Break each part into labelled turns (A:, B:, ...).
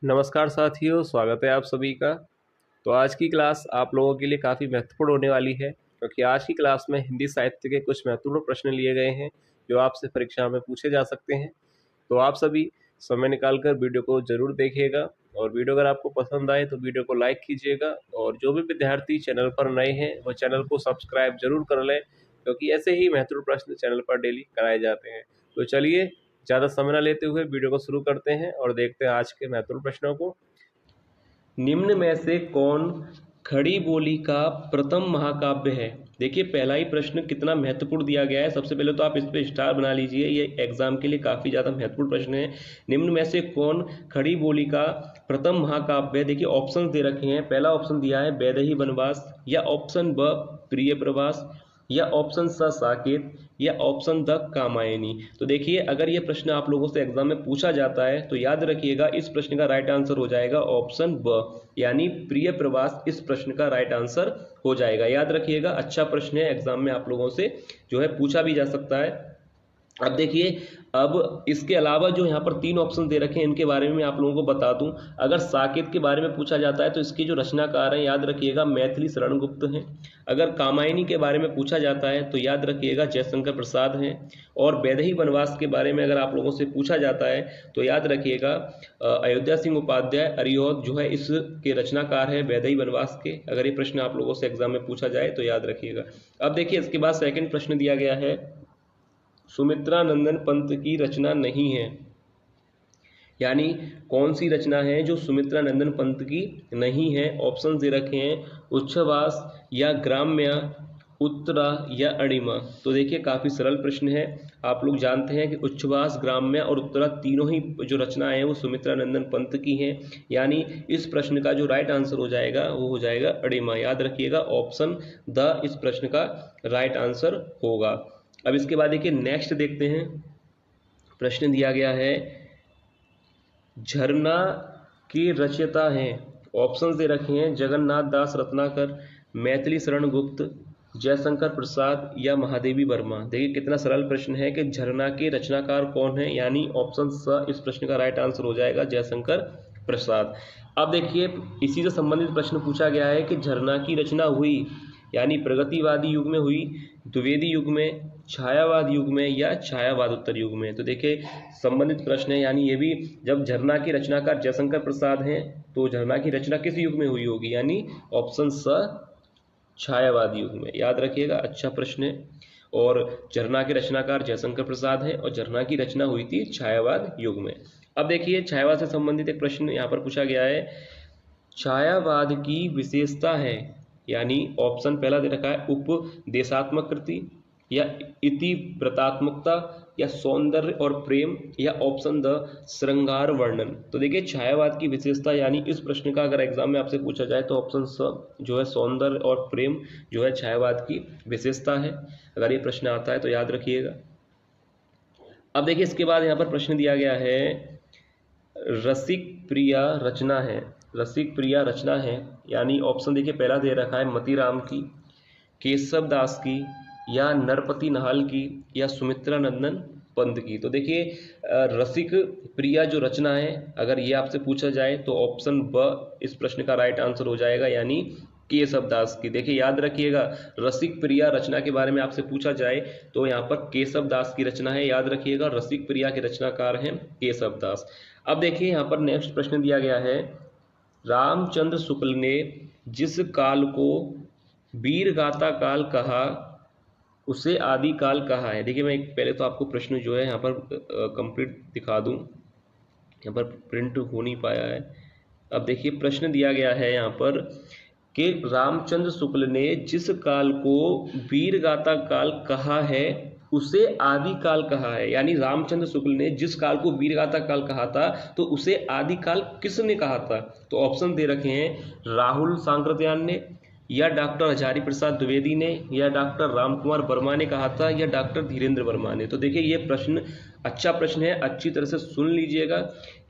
A: नमस्कार साथियों, स्वागत है आप सभी का। तो आज की क्लास आप लोगों के लिए काफ़ी महत्वपूर्ण होने वाली है, क्योंकि आज की क्लास में हिंदी साहित्य के कुछ महत्वपूर्ण प्रश्न लिए गए हैं जो आपसे परीक्षा में पूछे जा सकते हैं। तो आप सभी समय निकालकर वीडियो को जरूर देखिएगा, और वीडियो अगर आपको पसंद आए तो वीडियो को लाइक कीजिएगा। और जो भी विद्यार्थी चैनल पर नए हैं वह चैनल को सब्सक्राइब जरूर कर लें, क्योंकि ऐसे ही महत्वपूर्ण प्रश्न चैनल पर डेली कराए जाते हैं। तो चलिए, ज़्यादा समय न लेते हुए वीडियो को शुरू करते हैं और देखते हैं आज के महत्वपूर्ण प्रश्नों को। निम्न में से कौन खड़ी बोली का प्रथम महाकाव्य है? देखिए, पहला ही प्रश्न कितना महत्वपूर्ण दिया गया है। सबसे पहले तो आप इस पे स्टार बना लीजिए, ये एग्जाम के लिए काफ़ी ज़्यादा महत्वपूर्ण प्रश्न है। निम्न में से कौन खड़ी बोली का प्रथम महाकाव्य है? देखिए, ऑप्शन दे रखे हैं। पहला ऑप्शन दिया है वैदेही वनवास, या ऑप्शन ब प्रिय प्रवास, या ऑप्शन स साकेत, या ऑप्शन द कामायनी। तो देखिए, अगर ये प्रश्न आप लोगों से एग्जाम में पूछा जाता है तो याद रखिएगा इस प्रश्न का राइट आंसर हो जाएगा ऑप्शन ब, यानी प्रिय प्रवास इस प्रश्न का राइट आंसर हो जाएगा। याद रखिएगा, अच्छा प्रश्न है, एग्जाम में आप लोगों से जो है पूछा भी जा सकता है। अब देखिए, अब इसके अलावा जो यहाँ पर तीन ऑप्शन दे रखे हैं इनके बारे में मैं आप लोगों को बता दूं। अगर साकेत के बारे में पूछा जाता है तो इसके जो रचनाकार हैं याद रखिएगा मैथिली शरण गुप्त हैं। अगर कामायनी के बारे में पूछा जाता है तो याद रखिएगा जयशंकर प्रसाद हैं। और वैदेही वनवास के बारे में अगर आप लोगों से पूछा जाता है तो याद रखिएगा अयोध्या सिंह उपाध्याय अरियोध जो है इसके रचनाकार है वैदेही वनवास के। अगर ये प्रश्न आप लोगों से एग्जाम में पूछा जाए तो याद रखिएगा। अब देखिए, इसके बाद सेकेंड प्रश्न दिया गया है सुमित्रा नंदन पंत की रचना नहीं है, यानी कौन सी रचना है जो सुमित्रा नंदन पंत की नहीं है? ऑप्शन दे रखे हैं उच्छ्वास, या ग्राम्य, उत्तरा, या अणिमा। तो देखिए, काफ़ी सरल प्रश्न है। आप लोग जानते हैं कि उच्छ्वास, ग्राम्य और उत्तरा तीनों ही जो रचना है वो सुमित्रा नंदन पंत की हैं, यानी इस प्रश्न का जो राइट आंसर हो जाएगा वो हो जाएगा अणिमा। याद रखिएगा ऑप्शन द इस प्रश्न का राइट आंसर होगा। अब इसके बाद देखिए, नेक्स्ट देखते हैं। प्रश्न दिया गया है झरना के रचयिता हैं। ऑप्शंस दे रखे हैं जगन्नाथ दास रत्नाकर, मैथिली शरण गुप्त, जयशंकर प्रसाद, या महादेवी वर्मा। देखिए, कितना सरल प्रश्न है कि झरना के रचनाकार कौन है, यानी ऑप्शन स इस प्रश्न का राइट आंसर हो जाएगा जयशंकर प्रसाद। अब देखिए, इसी से संबंधित प्रश्न पूछा गया है कि झरना की रचना हुई यानी प्रगतिवादी युग में हुई, द्विवेदी युग में, छायावाद युग में, या छायावादोत्तर युग में। तो देखिए, संबंधित प्रश्न है, यानी ये भी जब झरना की रचनाकार जयशंकर प्रसाद हैं तो झरना की रचना किस युग में हुई होगी, यानी ऑप्शन स छायावाद युग में। याद रखिएगा, अच्छा प्रश्न है। और झरना के रचनाकार जयशंकर प्रसाद हैं और झरना की रचना हुई थी छायावाद युग में। अब देखिए, छायावाद से संबंधित एक प्रश्न यहाँ पर पूछा गया है छायावाद की विशेषता है, यानी ऑप्शन पहला दे रखा है उपदेशात्मक कृति, या इतिवृत्तात्मकता, या सौंदर्य और प्रेम, या ऑप्शन द श्रृंगार वर्णन। तो देखिए, छायावाद की विशेषता यानी इस प्रश्न का अगर एग्जाम में आपसे पूछा जाए तो ऑप्शन स जो है सौंदर्य और प्रेम जो है छायावाद की विशेषता है। अगर ये प्रश्न आता है तो याद रखिएगा। अब देखिए, इसके बाद यहाँ पर प्रश्न दिया गया है रसिक प्रिया रचना है। रसिक प्रिया रचना है, यानी ऑप्शन देखिए पहला दे रखा है मतीराम की, केशव दास की, या नरपति नाहल की, या सुमित्रा नंदन पंत की। तो देखिए, रसिक प्रिया जो रचना है अगर ये आपसे पूछा जाए तो ऑप्शन ब इस प्रश्न का राइट आंसर हो जाएगा, यानी केशव दास की। देखिए, याद रखिएगा, रसिक प्रिया रचना के बारे में आपसे पूछा जाए तो यहाँ पर केशव दास की रचना है। याद रखिएगा, रसिक प्रिया के रचनाकार हैं केशव दास। अब देखिए, यहाँ पर नेक्स्ट प्रश्न दिया गया है रामचंद्र शुक्ल ने जिस काल को वीर गाथा काल कहा उसे आदि काल कहा है। देखिए, मैं एक पहले तो आपको प्रश्न जो है यहाँ पर कंप्लीट दिखा दूं, यहाँ पर प्रिंट हो नहीं पाया है। अब देखिए, प्रश्न दिया गया है यहाँ पर कि रामचंद्र शुक्ल ने जिस काल को वीर गाथा काल कहा है उसे आदि काल कहा है, यानी रामचंद्र शुक्ल ने जिस काल को वीरगाथा काल कहा था तो उसे आदि काल किसने कहा था? तो ऑप्शन दे रखे हैं राहुल सांकृत्यायन ने, या डॉक्टर हजारी प्रसाद द्विवेदी ने, या डॉक्टर रामकुमार वर्मा ने कहा था, या डॉक्टर धीरेन्द्र वर्मा ने। तो देखिए, ये प्रश्न अच्छा प्रश्न है, अच्छी तरह से सुन लीजिएगा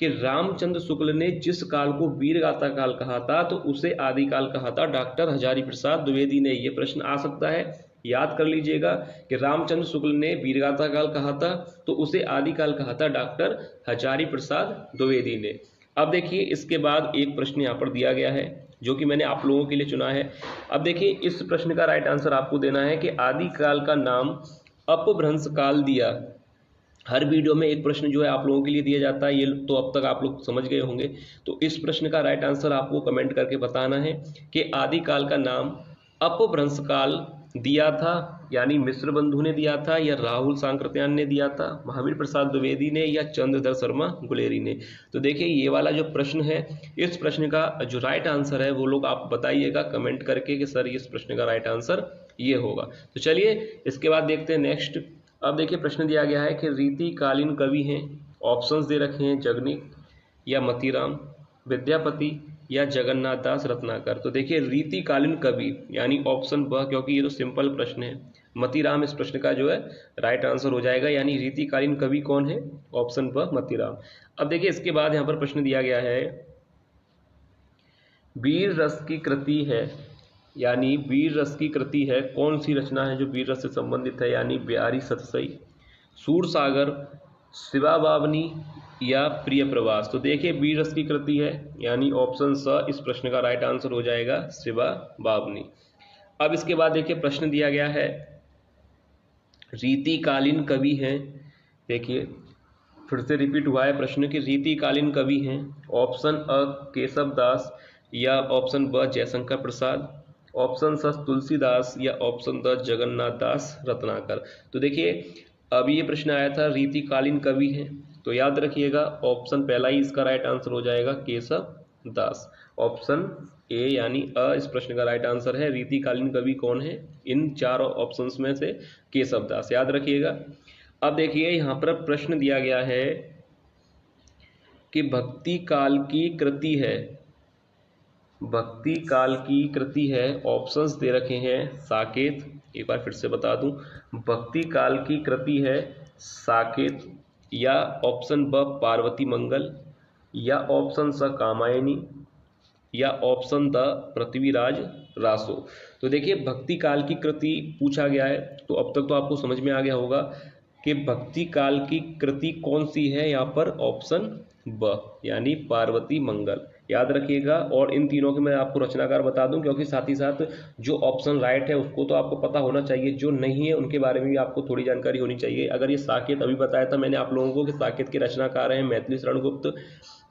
A: कि रामचंद्र शुक्ल ने जिस काल को वीरगाथा काल कहा था तो उसे आदिकाल कहा था डॉक्टर हजारी प्रसाद द्विवेदी ने। ये प्रश्न आ सकता है, याद कर लीजिएगा कि रामचंद्र शुक्ल ने वीरगाथा काल कहा था तो उसे आदिकाल कहा था डॉक्टर हजारी प्रसाद द्विवेदी ने। अब देखिए इसके बाद एक प्रश्न यहाँ पर दिया गया है जो कि मैंने आप लोगों के लिए चुना है। अब देखिए इस प्रश्न का राइट आंसर आपको देना है कि आदिकाल का नाम अपभ्रंश काल दिया। हर वीडियो में एक प्रश्न जो है आप लोगों के लिए दिया जाता है, ये तो अब तक आप लोग समझ गए होंगे। तो इस प्रश्न का राइट आंसर आपको कमेंट करके बताना है कि आदिकाल का नाम अपभ्रंश काल दिया था, यानी मिश्र बंधु ने दिया था, या राहुल सांकृत्यायन ने दिया था, महावीर प्रसाद द्विवेदी ने, या चंद्रधर शर्मा गुलेरी ने। तो देखिए ये वाला जो प्रश्न है, इस प्रश्न का जो राइट आंसर है वो लोग आप बताइएगा कमेंट करके कि सर इस प्रश्न का राइट आंसर ये होगा। तो चलिए इसके बाद देखते हैं नेक्स्ट। अब देखिए प्रश्न दिया गया है कि रीतिकालीन कवि हैं, ऑप्शंस दे रखे हैं जगनिक या मतीराम, विद्यापति या जगन्नाथ दास रत्नाकर। तो देखिए रीतिकालीन कवि यानी ऑप्शन ब, क्योंकि ये तो सिंपल प्रश्न है, मतीराम इस प्रश्न का जो है राइट आंसर हो जाएगा। यानी रीतिकालीन कवि कौन है? ऑप्शन ब मतीराम। अब देखिए इसके बाद यहाँ पर प्रश्न दिया गया है वीर रस की कृति है, यानी वीर रस की कृति है, कौन सी रचना है जो वीर रस से संबंधित है? यानी ब्यारी सतसई, सूरसागर, शिवा बावनी या प्रिय प्रवास। तो देखिए वीर रस की कृति है यानी ऑप्शन स इस प्रश्न का राइट आंसर हो जाएगा, शिवा बावनी। अब इसके बाद देखिए प्रश्न दिया गया है रीतिकालीन कवि हैं। देखिए फिर से रिपीट हुआ है प्रश्न कि रीतिकालीन कवि हैं, ऑप्शन अ केशव दास या ऑप्शन ब जयशंकर प्रसाद, ऑप्शन स तुलसीदास या ऑप्शन द जगन्नाथ दास रत्नाकर। तो देखिए अब ये प्रश्न आया था रीतिकालीन कवि हैं, तो याद रखिएगा ऑप्शन पहला ही इसका राइट आंसर हो जाएगा, केशव दास। ऑप्शन ए यानी अ इस प्रश्न का राइट आंसर है। रीतिकालीन कवि कौन है इन चार ऑप्शंस में से? केशव दास, याद रखिएगा। अब देखिए यहाँ पर प्रश्न दिया गया है कि भक्ति काल की कृति है, भक्ति काल की कृति है, ऑप्शंस दे रखे हैं साकेत, एक बार फिर से बता दूं, भक्ति काल की कृति है साकेत, या ऑप्शन ब पार्वती मंगल, या ऑप्शन स कामायनी, या ऑप्शन द पृथ्वीराज रासो। तो देखिए भक्ति काल की कृति पूछा गया है, तो अब तक तो आपको समझ में आ गया होगा कि भक्ति काल की कृति कौन सी है। यहाँ पर ऑप्शन ब यानी पार्वती मंगल, याद रखिएगा। और इन तीनों के मैं आपको रचनाकार बता दूं, क्योंकि साथ ही साथ जो ऑप्शन राइट है उसको तो आपको पता होना चाहिए, जो नहीं है उनके बारे में भी आपको थोड़ी जानकारी होनी चाहिए। अगर ये साकेत अभी बताया था मैंने आप लोगों को कि साकेत के रचनाकार हैं मैथिली शरण गुप्त।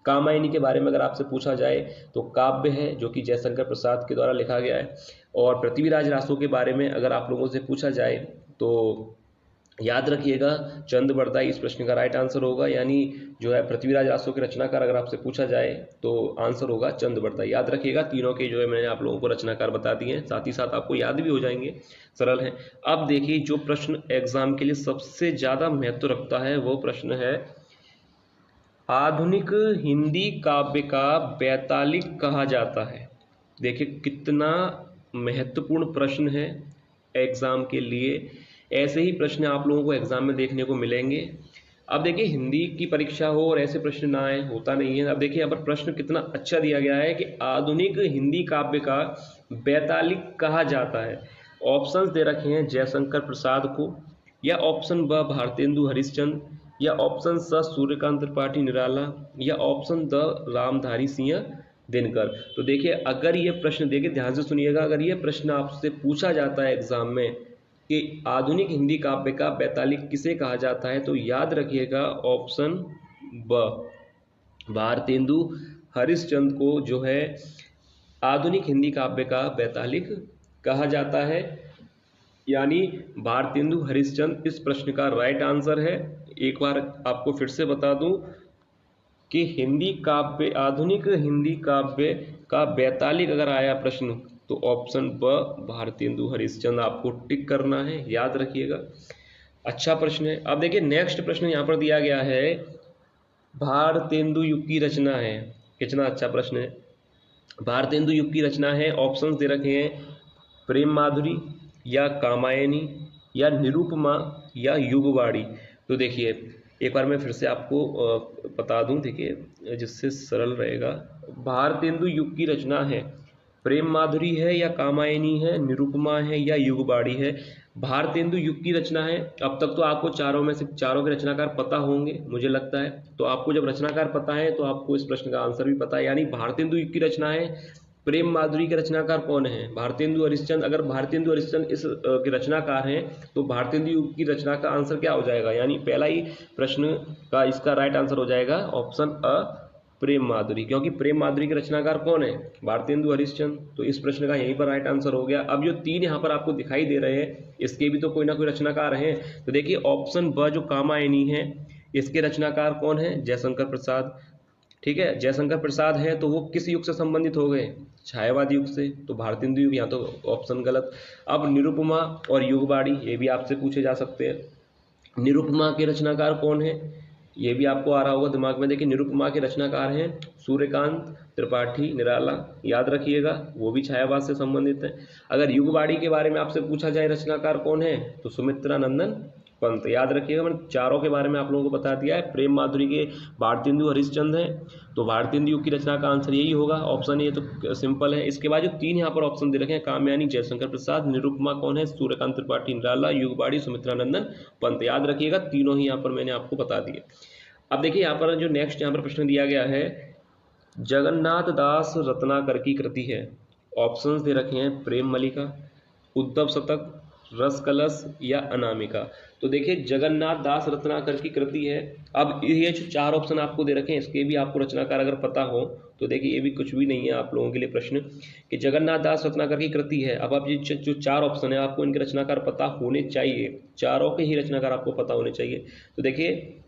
A: कामायनी के बारे में अगर आपसे पूछा जाए तो काव्य है जो कि जयशंकर प्रसाद के द्वारा लिखा गया है। और पृथ्वीराज रासो के बारे में अगर आप लोगों से पूछा जाए तो याद रखिएगा चंद बरदाई इस प्रश्न का राइट आंसर होगा। यानी जो है पृथ्वीराज रासो के रचनाकार अगर आपसे पूछा जाए तो आंसर होगा चंद बरदाई। याद रखिएगा तीनों के जो है मैंने आप लोगों को रचनाकार बता दिए हैं, साथ ही साथ आपको याद भी हो जाएंगे, सरल है। अब देखिए जो प्रश्न एग्जाम के लिए सबसे ज्यादा महत्व रखता है वो प्रश्न है आधुनिक हिंदी काव्य का बैतालिक कहा जाता है। देखिए कितना महत्वपूर्ण प्रश्न है एग्जाम के लिए। ऐसे ही प्रश्न आप लोगों को एग्जाम में देखने को मिलेंगे। अब देखिए हिंदी की परीक्षा हो और ऐसे प्रश्न ना आए, होता नहीं है। अब देखिए यहाँ पर प्रश्न कितना अच्छा दिया गया है कि आधुनिक हिंदी काव्य का बैतालिक कहा जाता है। ऑप्शंस दे रखे हैं जयशंकर प्रसाद को, या ऑप्शन ब भारतेंदु हरिश्चंद्र, या ऑप्शन स सूर्यकांत त्रिपाठी निराला, या ऑप्शन द रामधारी सिंह दिनकर। तो देखिए अगर ये प्रश्न, देखिए ध्यान से सुनिएगा, अगर ये प्रश्न आपसे पूछा जाता है एग्जाम में कि आधुनिक हिंदी काव्य का बैतालिक किसे कहा जाता है, तो याद रखिएगा ऑप्शन ब भारतेंदु हरिश्चंद्र को जो है आधुनिक हिंदी काव्य का बैतालिक कहा जाता है। यानी भारतेंदु हरिश्चंद्र इस प्रश्न का राइट आंसर है। एक बार आपको फिर से बता दूं कि हिंदी काव्य, आधुनिक हिंदी काव्य का बैतालिक अगर आया प्रश्न तो ऑप्शन ब भारतेंदु हरिश्चंद्र आपको टिक करना है, याद रखिएगा। अच्छा प्रश्न है। अब देखिए नेक्स्ट प्रश्न यहाँ पर दिया गया है भारतेंदु युग की रचना है। कितना अच्छा प्रश्न है। भारतेंदु युग की रचना है, ऑप्शंस दे रखे हैं प्रेम माधुरी, या कामायनी, या निरूपमा, या युगवाणी। तो देखिए एक बार मैं फिर से आपको बता दूं, देखिए जिससे सरल रहेगा। भारतेंदु युग की रचना है, प्रेम माधुरी है, या कामायनी है, निरूपमा है, या युगवाणी है। भारतेंदु युग की रचना है। अब तक तो आपको चारों में से चारों के रचनाकार पता होंगे मुझे लगता है। तो आपको जब रचनाकार पता है तो आपको इस प्रश्न का आंसर भी पता है, यानी भारतेंदु युग की रचना है। प्रेम माधुरी के रचनाकार कौन है? भारतेंदु हरिश्चंद्र। अगर भारतेंदु हरिश्चंद्र इस के रचनाकार हैं तो भारतेंदु युग की रचना का आंसर क्या हो जाएगा? यानी पहला ही प्रश्न का इसका राइट आंसर हो जाएगा ऑप्शन अ, प्रेम माधुरी, क्योंकि प्रेम माधुरी के रचनाकार कौन है? भारतेंदु हरिश्चंद्र। तो इस प्रश्न का यहीं पर राइट आंसर हो गया। अब जो तीन यहाँ पर आपको दिखाई दे रहे हैं इसके भी तो कोई ना कोई रचनाकार हैं। तो देखिए ऑप्शन ब जो कामायनी है इसके रचनाकार कौन है? जयशंकर प्रसाद। ठीक है, जयशंकर प्रसाद है तो वो किस युग से संबंधित हो गए? छायावाद युग से। तो भारतेंदु युग, यहाँ तो ऑप्शन गलत। अब निरुपमा और युगबाड़ी ये भी आपसे पूछे जा सकते हैं। निरुपमा के रचनाकार कौन है? ये भी आपको आ रहा होगा दिमाग में। देखिए निरुपमा के रचनाकार हैं सूर्यकांत त्रिपाठी निराला, याद रखिएगा, वो भी छायावाद से संबंधित है। अगर युगबाड़ी के बारे में आपसे पूछा जाए रचनाकार कौन है तो सुमित्रा नंदन पंत, याद रखिएगा। मैंने चारों के बारे में आप लोगों को बता दिया है। प्रेम माधुरी के भारतेंदु हरिश्चंद्र है, तो भारतेंदु युग की रचना का आंसर यही होगा, ऑप्शन ए। तो सिंपल है। इसके बाद जो तीन यहाँ पर ऑप्शन दे रखे हैं, कामयानी जयशंकर प्रसाद, निरुपमा कौन है? सूर्यकांत त्रिपाठी निराला, युगबाड़ी सुमित्रा नंदन पंत, याद रखिएगा। तीनों ही यहाँ पर मैंने आपको बता दिए। अब देखिए यहाँ पर जो नेक्स्ट यहाँ पर प्रश्न दिया गया है, जगन्नाथ दास रत्नाकर की कृति है। ऑप्शंस दे रखे हैं प्रेम मलिका, उद्धव शतक, रस कलश या अनामिका। तो देखिए जगन्नाथ दास रत्नाकर की कृति है। अब ये जो चार ऑप्शन आपको दे रखे हैं इसके भी आपको रचनाकार अगर पता हो तो देखिए ये भी कुछ भी नहीं है आप लोगों के लिए प्रश्न कि जगन्नाथ दास रत्नाकर की कृति है। अब आप ये जो चार ऑप्शन है आपको इनके रचनाकार पता होने चाहिए, चारों के ही रचनाकार आपको पता होने चाहिए। तो देखिए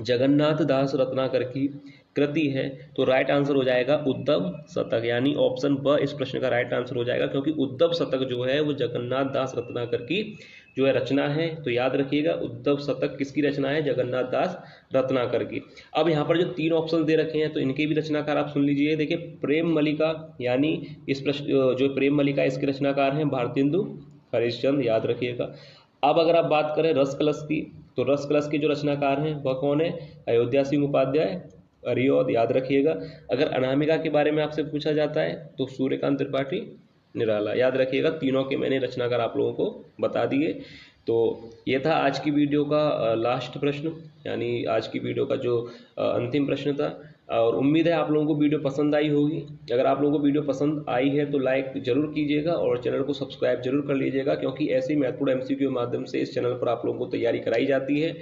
A: जगन्नाथ दास रत्नाकर की कृति है तो राइट आंसर हो जाएगा उद्धव शतक, यानी ऑप्शन ब इस प्रश्न का राइट आंसर हो जाएगा, क्योंकि उद्धव शतक जो है वो जगन्नाथ दास रत्नाकर की जो है रचना है। तो याद रखिएगा उद्धव शतक किसकी रचना है? जगन्नाथ दास रत्नाकर की। अब यहाँ पर जो तीन ऑप्शन दे रखे हैं तो इनके भी रचनाकार आप सुन लीजिए। देखिए प्रेम मलिका, यानी इस प्रश्न जो प्रेम मलिका इसके रचनाकार हैं भारतेंदु हरिश्चंद्र, याद रखिएगा। अब अगर आप बात करें रस कलश की तो रस कलश के जो रचनाकार हैं वह कौन है? अयोध्या सिंह उपाध्याय, अरियोद, याद रखिएगा। अगर अनामिका के बारे में आपसे पूछा जाता है तो सूर्यकांत त्रिपाठी निराला, याद रखिएगा। तीनों के मैंने रचनाकार आप लोगों को बता दिए। तो ये था आज की वीडियो का लास्ट प्रश्न, यानी आज की वीडियो का जो अंतिम प्रश्न था। और उम्मीद है आप लोगों को वीडियो पसंद आई होगी। अगर आप लोगों को वीडियो पसंद आई है तो लाइक जरूर कीजिएगा और चैनल को सब्सक्राइब जरूर कर लीजिएगा, क्योंकि ऐसे ही महत्वपूर्ण एमसीक्यू के माध्यम से इस चैनल पर आप लोगों को तैयारी कराई जाती है।